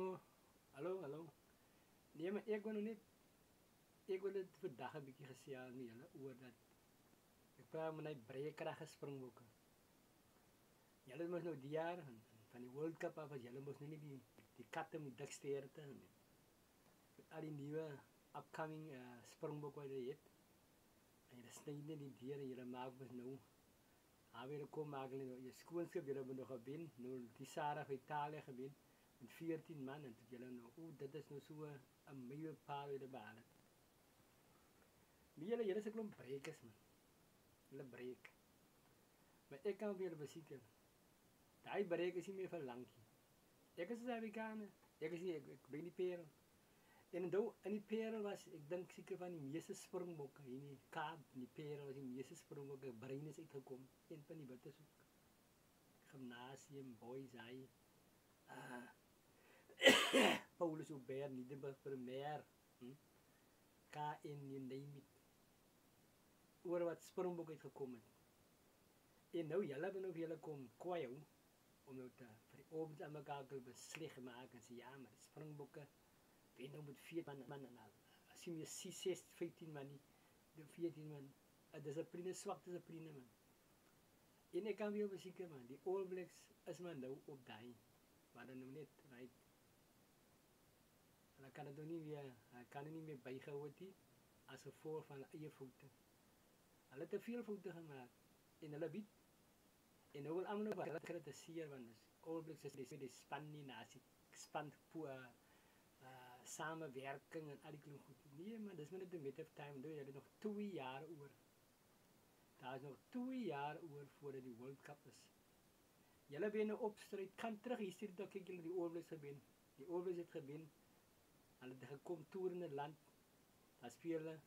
Oh, hallo. Nee, maar ek wil dit vandag 'n bietjie gesels met julle oor dat ek praat met 'n breekrag Springbokke. Julle mos nou die jaar van die World Cup af as julle mos nou nie die katte met diksterte nie. Al die nuwe upcoming Springbok wat jy het. En jy sny net die deur en jy maak mos nou weer kom maak hulle nou jy skoonskip julle moet nog gewen. Nou die Sarah van Italië gewen met 14 man en dit julle nou dit is nou so 'n mylpaal weer behaal het. Julle is 'n klomp breekers man. Hulle breek. Maar ek kan weer beseker. Daai breek is nie meer vir lankie. Ek is 'n Afrikaner. Ek ben die Parel. En dan in die Parel was ek dink seker van die meeste Springbokke hier in die Kaap, in die Parel was die meeste Springbokke brein is uitgekom. Een van die witte soek. Gimnasium, boys hy. Paulus Hubert, Niedenburg Premier. KN, you name it. Oor wat Springbok uitgekom het. En nou julle ben of julle kom kwaai hou om nou te vir die opens aan mekaar te besleg maak en sê ja, maar die Springbokke wen nou met 4 man en al. As jy 6, 15 man nie, die 14 man, dissipline, swak dissipline man. En ek kan weer beseker man, die All Blacks is maar nou op daai, maar dan nou net, right. En dan kan het nou nie weer, hy kan nie meer bygehou het nie, as gevolg van eie foute. Hulle het te veel foute gemaakt, en hulle bied. En nou wil almal nog wat kritiseer, want dus All Blacks is die span nie nasie, span samenwerking en al die klomp goed. Nee man, dis maar net 'n matter of time, jy het nog 2 jaar oor. Daar is nog 2 jaar oor voordat die World Cup is. Julle ben nou opstryd, kan terug hier toe kyk julle die All Blacks gewen. Die All Blacks het gewen. Hulle het gekom toer in 'n land. Daar speel hulle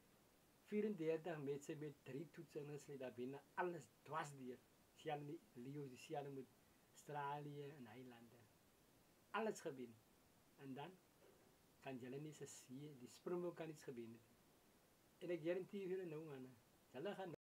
34 mense met 3 toetse en hulle daar binne alles dwars deur. Sien die Lions, die sien met Australië en eilande. Alles gewen. En dan kan julle nie se die Springbok kan iets gewen het. En ek garandeer julle nou man, hulle gaan